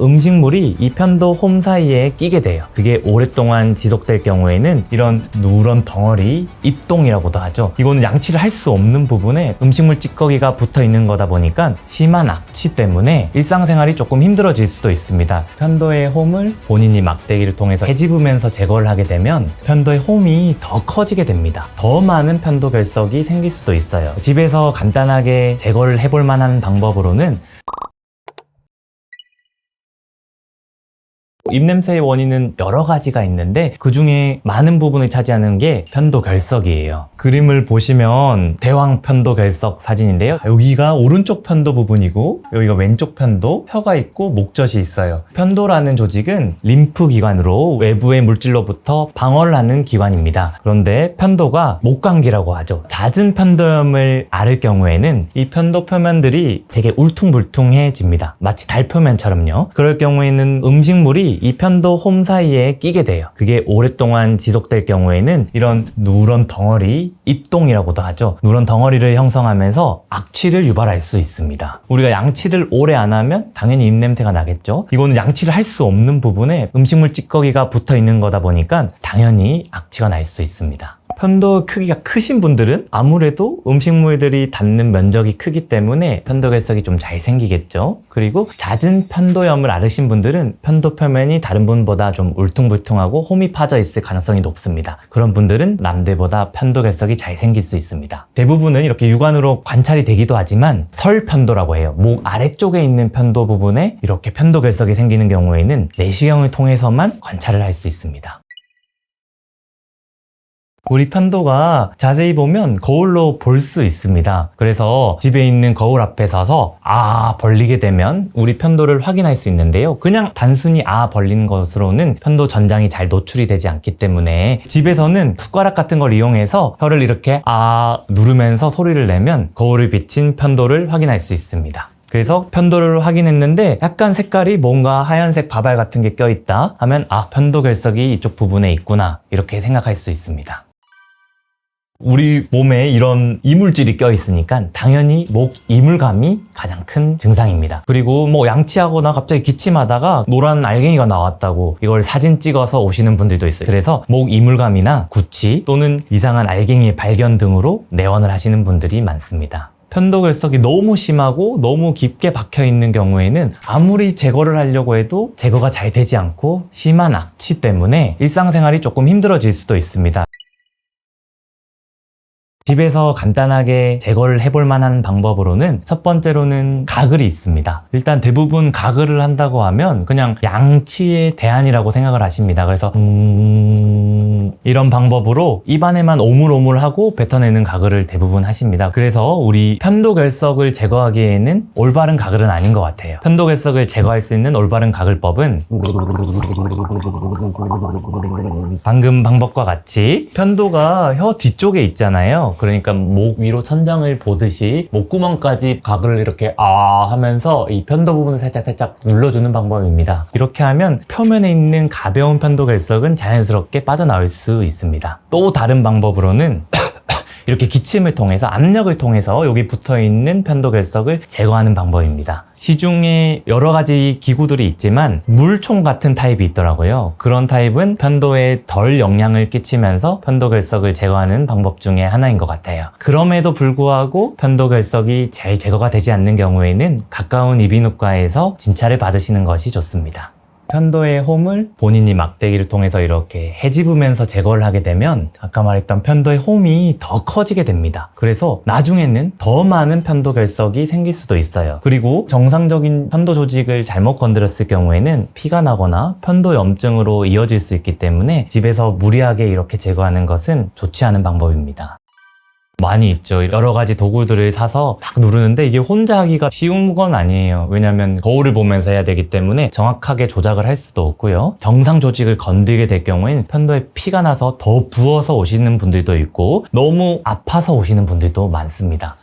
음식물이 이 편도 홈 사이에 끼게 돼요. 그게 오랫동안 지속될 경우에는 이런 누런 덩어리, 입동이라고도 하죠. 이거는 양치를 할 수 없는 부분에 음식물 찌꺼기가 붙어 있는 거다 보니까 심한 악취 때문에 일상생활이 조금 힘들어질 수도 있습니다. 편도의 홈을 본인이 막대기를 통해서 헤집으면서 제거를 하게 되면 편도의 홈이 더 커지게 됩니다. 더 많은 편도 결석이 생길 수도 있어요. 집에서 간단하게 제거를 해볼 만한 방법으로는 입냄새의 원인은 여러 가지가 있는데 그 중에 많은 부분을 차지하는 게 편도 결석이에요. 그림을 보시면 대왕 편도 결석 사진인데요. 여기가 오른쪽 편도 부분이고 여기가 왼쪽 편도, 혀가 있고 목젖이 있어요. 편도라는 조직은 림프 기관으로 외부의 물질로부터 방어를 하는 기관입니다. 그런데 편도가 목감기라고 하죠. 잦은 편도염을 앓을 경우에는 이 편도 표면들이 되게 울퉁불퉁해집니다. 마치 달 표면처럼요. 그럴 경우에는 음식물이 이 편도 홈 사이에 끼게 돼요. 그게 오랫동안 지속될 경우에는 이런 누런 덩어리, 입동이라고도 하죠. 누런 덩어리를 형성하면서 악취를 유발할 수 있습니다. 우리가 양치를 오래 안 하면 당연히 입냄새가 나겠죠. 이거는 양치를 할 수 없는 부분에 음식물 찌꺼기가 붙어 있는 거다 보니까 당연히 악취가 날 수 있습니다. 편도 크기가 크신 분들은 아무래도 음식물들이 닿는 면적이 크기 때문에 편도 결석이 좀 잘 생기겠죠. 그리고 잦은 편도염을 앓으신 분들은 편도 표면이 다른 분보다 좀 울퉁불퉁하고 홈이 파져 있을 가능성이 높습니다. 그런 분들은 남들보다 편도 결석이 잘 생길 수 있습니다. 대부분은 이렇게 육안으로 관찰이 되기도 하지만 설편도라고 해요. 목 아래쪽에 있는 편도 부분에 이렇게 편도 결석이 생기는 경우에는 내시경을 통해서만 관찰을 할 수 있습니다. 우리 편도가 자세히 보면 거울로 볼 수 있습니다. 그래서 집에 있는 거울 앞에 서서 벌리게 되면 우리 편도를 확인할 수 있는데요. 그냥 단순히 벌린 것으로는 편도 전장이 잘 노출이 되지 않기 때문에 집에서는 숟가락 같은 걸 이용해서 혀를 이렇게 누르면서 소리를 내면 거울을 비친 편도를 확인할 수 있습니다. 그래서 편도를 확인했는데 약간 색깔이 뭔가 하얀색 바발 같은 게 껴있다 하면 편도 결석이 이쪽 부분에 있구나 이렇게 생각할 수 있습니다. 우리 몸에 이런 이물질이 껴있으니까 당연히 목 이물감이 가장 큰 증상입니다. 그리고 양치하거나 갑자기 기침하다가 노란 알갱이가 나왔다고 이걸 사진 찍어서 오시는 분들도 있어요. 그래서 목 이물감이나 구취 또는 이상한 알갱이의 발견 등으로 내원을 하시는 분들이 많습니다. 편도 결석이 너무 심하고 너무 깊게 박혀 있는 경우에는 아무리 제거를 하려고 해도 제거가 잘 되지 않고 심한 악취 때문에 일상생활이 조금 힘들어질 수도 있습니다. 집에서 간단하게 제거를 해볼 만한 방법으로는 첫 번째로는 가글이 있습니다. 일단 대부분 가글을 한다고 하면 그냥 양치의 대안이라고 생각을 하십니다. 그래서 이런 방법으로 입안에만 오물오물하고 뱉어내는 가글을 대부분 하십니다. 그래서 우리 편도 결석을 제거하기에는 올바른 가글은 아닌 것 같아요. 편도 결석을 제거할 수 있는 올바른 가글법은 방금 방법과 같이 편도가 혀 뒤쪽에 있잖아요. 그러니까 목 위로 천장을 보듯이 목구멍까지 가글을 이렇게 하면서 이 편도 부분을 살짝 눌러주는 방법입니다. 이렇게 하면 표면에 있는 가벼운 편도 결석은 자연스럽게 빠져나올 수 있습니다. 또 다른 방법으로는 이렇게 기침을 통해서 압력을 통해서 여기 붙어있는 편도 결석을 제거하는 방법입니다. 시중에 여러 가지 기구들이 있지만 물총 같은 타입이 있더라고요. 그런 타입은 편도에 덜 영향을 끼치면서 편도 결석을 제거하는 방법 중에 하나인 것 같아요. 그럼에도 불구하고 편도 결석이 잘 제거가 되지 않는 경우에는 가까운 이비인후과에서 진찰을 받으시는 것이 좋습니다. 편도의 홈을 본인이 막대기를 통해서 이렇게 헤집으면서 제거를 하게 되면 아까 말했던 편도의 홈이 더 커지게 됩니다. 그래서 나중에는 더 많은 편도 결석이 생길 수도 있어요. 그리고 정상적인 편도 조직을 잘못 건드렸을 경우에는 피가 나거나 편도염증으로 이어질 수 있기 때문에 집에서 무리하게 이렇게 제거하는 것은 좋지 않은 방법입니다. 많이 있죠. 여러 가지 도구들을 사서 막 누르는데 이게 혼자 하기가 쉬운 건 아니에요. 왜냐하면 거울을 보면서 해야 되기 때문에 정확하게 조작을 할 수도 없고요. 정상 조직을 건들게 될 경우에는 편도에 피가 나서 더 부어서 오시는 분들도 있고 너무 아파서 오시는 분들도 많습니다.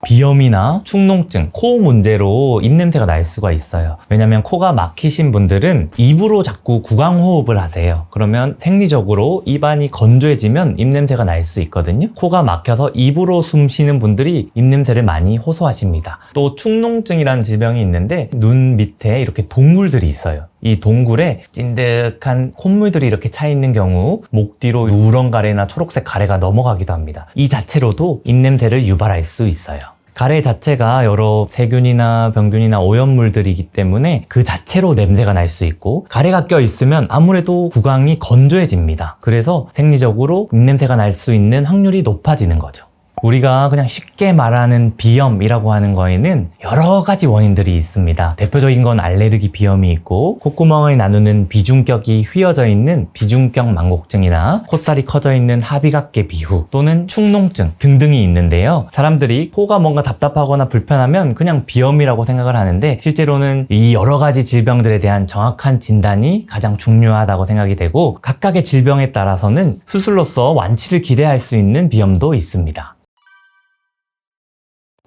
비염이나 축농증, 코 문제로 입냄새가 날 수가 있어요. 왜냐면 코가 막히신 분들은 입으로 자꾸 구강호흡을 하세요. 그러면 생리적으로 입안이 건조해지면 입냄새가 날 수 있거든요. 코가 막혀서 입으로 숨 쉬는 분들이 입냄새를 많이 호소하십니다. 또 축농증이라는 질병이 있는데 눈 밑에 이렇게 동굴들이 있어요. 이 동굴에 찐득한 콧물들이 이렇게 차 있는 경우 목 뒤로 누런 가래나 초록색 가래가 넘어가기도 합니다. 이 자체로도 입냄새를 유발할 수 있어요. 가래 자체가 여러 세균이나 병균이나 오염물들이기 때문에 그 자체로 냄새가 날 수 있고, 가래가 껴있으면 아무래도 구강이 건조해집니다. 그래서 생리적으로 입냄새가 날 수 있는 확률이 높아지는 거죠. 우리가 그냥 쉽게 말하는 비염이라고 하는 거에는 여러 가지 원인들이 있습니다. 대표적인 건 알레르기 비염이 있고, 콧구멍을 나누는 비중격이 휘어져 있는 비중격 망곡증이나 콧살이 커져 있는 하비각계 비후 또는 축농증 등등이 있는데요. 사람들이 코가 뭔가 답답하거나 불편하면 그냥 비염이라고 생각을 하는데, 실제로는 이 여러 가지 질병들에 대한 정확한 진단이 가장 중요하다고 생각이 되고, 각각의 질병에 따라서는 수술로서 완치를 기대할 수 있는 비염도 있습니다.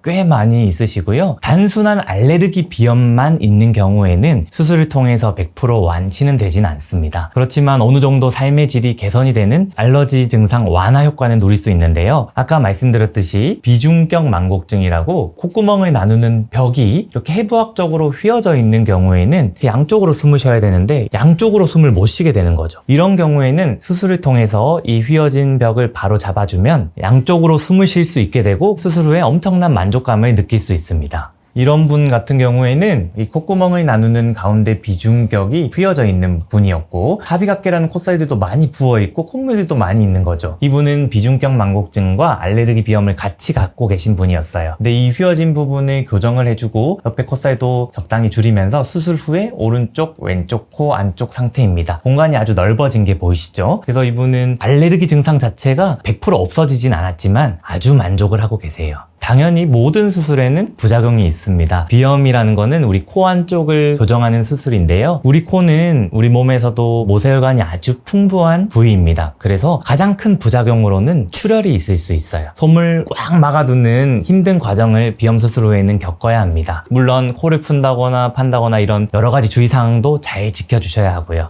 꽤 많이 있으시고요. 단순한 알레르기 비염만 있는 경우에는 수술을 통해서 100% 완치는 되진 않습니다. 그렇지만 어느 정도 삶의 질이 개선이 되는 알러지 증상 완화 효과는 누릴 수 있는데요. 아까 말씀드렸듯이 비중격 망곡증이라고 콧구멍을 나누는 벽이 이렇게 해부학적으로 휘어져 있는 경우에는 양쪽으로 숨을 쉬어야 되는데 양쪽으로 숨을 못 쉬게 되는 거죠. 이런 경우에는 수술을 통해서 이 휘어진 벽을 바로 잡아주면 양쪽으로 숨을 쉴 수 있게 되고, 수술 후에 엄청난 만족감을 느낄 수 있습니다. 이런 분 같은 경우에는 이 콧구멍을 나누는 가운데 비중격이 휘어져 있는 분이었고, 하비각계라는 콧살들도 많이 부어있고 콧물들도 많이 있는 거죠. 이분은 비중격 망곡증과 알레르기 비염을 같이 갖고 계신 분이었어요. 근데 이 휘어진 부분을 교정을 해주고 옆에 콧살도 적당히 줄이면서 수술 후에 오른쪽, 왼쪽 코 안쪽 상태입니다. 공간이 아주 넓어진 게 보이시죠? 그래서 이분은 알레르기 증상 자체가 100% 없어지진 않았지만 아주 만족을 하고 계세요. 당연히 모든 수술에는 부작용이 있습니다. 비염이라는 거는 우리 코 안쪽을 교정하는 수술인데요. 우리 코는 우리 몸에서도 모세혈관이 아주 풍부한 부위입니다. 그래서 가장 큰 부작용으로는 출혈이 있을 수 있어요. 솜을 꽉 막아두는 힘든 과정을 비염 수술 후에는 겪어야 합니다. 물론 코를 푼다거나 판다거나 이런 여러 가지 주의사항도 잘 지켜주셔야 하고요.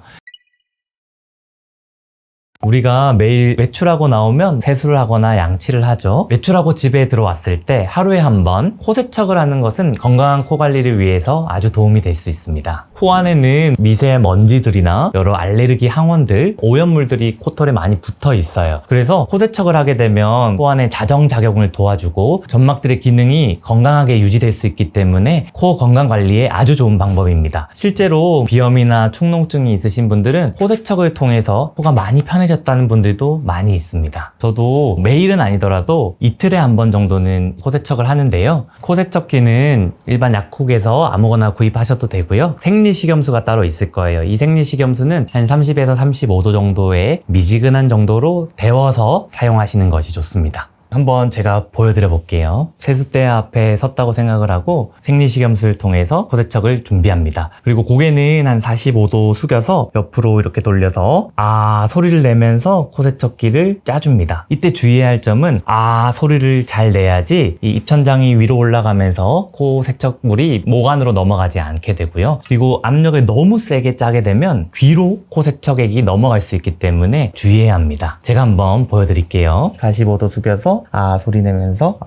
우리가 매일 외출하고 나오면 세수를 하거나 양치를 하죠. 외출하고 집에 들어왔을 때 하루에 한 번 코 세척을 하는 것은 건강한 코 관리를 위해서 아주 도움이 될 수 있습니다. 코 안에는 미세먼지들이나 여러 알레르기 항원들, 오염물들이 코털에 많이 붙어 있어요. 그래서 코 세척을 하게 되면 코 안에 자정작용을 도와주고 점막들의 기능이 건강하게 유지될 수 있기 때문에 코 건강 관리에 아주 좋은 방법입니다. 실제로 비염이나 축농증이 있으신 분들은 코 세척을 통해서 코가 많이 편해졌다는 분들도 많이 있습니다. 저도 매일은 아니더라도 이틀에 한 번 정도는 코 세척을 하는데요. 코 세척기는 일반 약국에서 아무거나 구입하셔도 되고요. 생리식염수가 따로 있을 거예요. 이 생리식염수는 한 30에서 35도 정도의 미지근한 정도로 데워서 사용하시는 것이 좋습니다. 한번 제가 보여드려 볼게요. 세숫대 앞에 섰다고 생각을 하고 생리식염수를 통해서 코 세척을 준비합니다. 그리고 고개는 한 45도 숙여서 옆으로 이렇게 돌려서 아 소리를 내면서 코 세척기를 짜줍니다. 이때 주의해야 할 점은 아 소리를 잘 내야지 이 입천장이 위로 올라가면서 코 세척물이 목 안으로 넘어가지 않게 되고요. 그리고 압력을 너무 세게 짜게 되면 귀로 코 세척액이 넘어갈 수 있기 때문에 주의해야 합니다. 제가 한번 보여드릴게요. 45도 숙여서 아 소리 내면서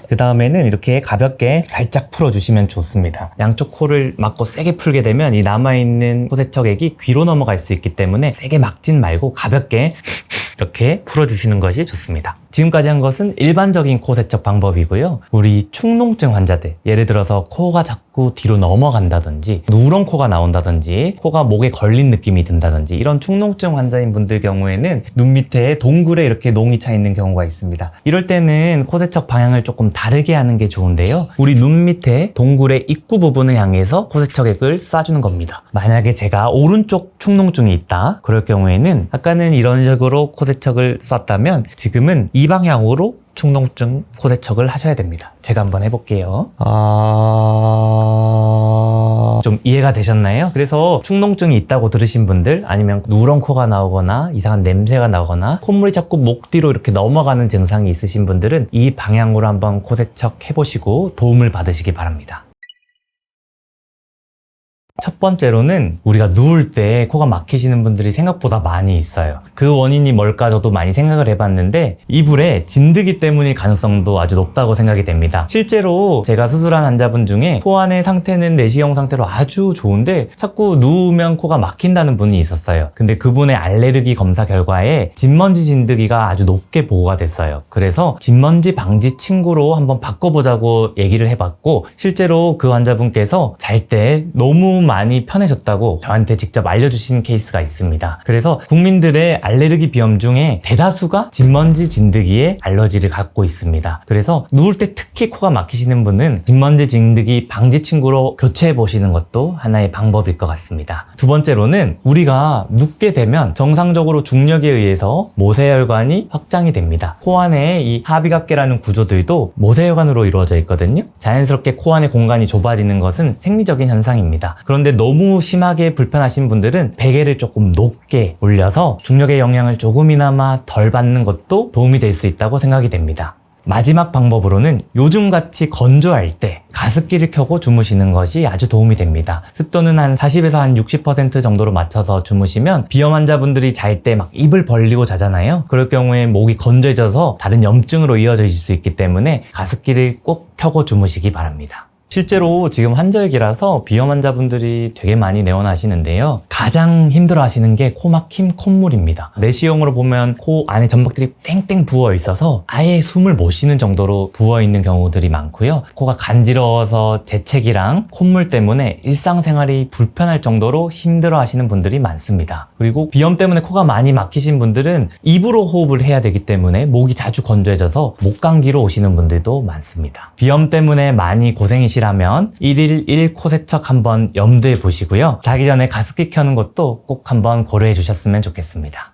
그 다음에는 이렇게 가볍게 살짝 풀어주시면 좋습니다. 양쪽 코를 막고 세게 풀게 되면 이 남아있는 코 세척액이 귀로 넘어갈 수 있기 때문에 세게 막진 말고 가볍게 이렇게 풀어주시는 것이 좋습니다. 지금까지 한 것은 일반적인 코 세척 방법이고요. 우리 축농증 환자들, 예를 들어서 코가 자꾸 뒤로 넘어간다든지 누런 코가 나온다든지 코가 목에 걸린 느낌이 든다든지 이런 축농증 환자인 분들 경우에는 눈 밑에 동굴에 이렇게 농이 차 있는 경우가 있습니다. 이럴 때는 코 세척 방향을 조금 다르게 하는 게 좋은데요. 우리 눈 밑에 동굴의 입구 부분을 향해서 코 세척액을 쏴주는 겁니다. 만약에 제가 오른쪽 축농증이 있다 그럴 경우에는 아까는 이런 식으로 코 세척을 쐈다면 지금은 이 방향으로 축농증 코 세척을 하셔야 됩니다. 제가 한번 해볼게요. 좀 이해가 되셨나요? 그래서 축농증이 있다고 들으신 분들, 아니면 누런 코가 나오거나 이상한 냄새가 나거나 콧물이 자꾸 목 뒤로 이렇게 넘어가는 증상이 있으신 분들은 이 방향으로 한번 코 세척 해보시고 도움을 받으시기 바랍니다. 첫 번째로는 우리가 누울 때 코가 막히시는 분들이 생각보다 많이 있어요. 그 원인이 뭘까 저도 많이 생각을 해봤는데 이불에 진드기 때문일 가능성도 아주 높다고 생각이 됩니다. 실제로 제가 수술한 환자분 중에 코 안의 상태는 내시경 상태로 아주 좋은데 자꾸 누우면 코가 막힌다는 분이 있었어요. 근데 그분의 알레르기 검사 결과에 진먼지 진드기가 아주 높게 보고가 됐어요. 그래서 진먼지 방지 침구로 한번 바꿔보자고 얘기를 해봤고, 실제로 그 환자분께서 잘 때 너무 많이 편해졌다고 저한테 직접 알려주신 케이스가 있습니다. 그래서 국민들의 알레르기 비염 중에 대다수가 진먼지 진드기에 알러지를 갖고 있습니다. 그래서 누울 때 특히 코가 막히시는 분은 진먼지 진드기 방지 침구로 교체해 보시는 것도 하나의 방법일 것 같습니다. 두 번째로는 우리가 눕게 되면 정상적으로 중력에 의해서 모세혈관이 확장이 됩니다. 코 안에 이 하비각계라는 구조들도 모세혈관으로 이루어져 있거든요. 자연스럽게 코 안의 공간이 좁아지는 것은 생리적인 현상입니다. 그런데 너무 심하게 불편하신 분들은 베개를 조금 높게 올려서 중력의 영향을 조금이나마 덜 받는 것도 도움이 될 수 있다고 생각이 됩니다. 마지막 방법으로는 요즘같이 건조할 때 가습기를 켜고 주무시는 것이 아주 도움이 됩니다. 습도는 한 40에서 한 60% 정도로 맞춰서 주무시면 비염 환자분들이 잘 때 막 입을 벌리고 자잖아요. 그럴 경우에 목이 건조해져서 다른 염증으로 이어질 수 있기 때문에 가습기를 꼭 켜고 주무시기 바랍니다. 실제로 지금 환절기라서 비염 환자분들이 되게 많이 내원하시는데요. 가장 힘들어 하시는 게 코막힘, 콧물입니다. 내시경으로 보면 코 안에 점막들이 땡땡 부어 있어서 아예 숨을 못 쉬는 정도로 부어 있는 경우들이 많고요. 코가 간지러워서 재채기랑 콧물 때문에 일상생활이 불편할 정도로 힘들어 하시는 분들이 많습니다. 그리고 비염 때문에 코가 많이 막히신 분들은 입으로 호흡을 해야 되기 때문에 목이 자주 건조해져서 목감기로 오시는 분들도 많습니다. 비염 때문에 많이 고생이시라면 1일 1코 세척 한번 염두에 보시고요. 자기 전에 가습기 켜는 것도 꼭 한번 고려해 주셨으면 좋겠습니다.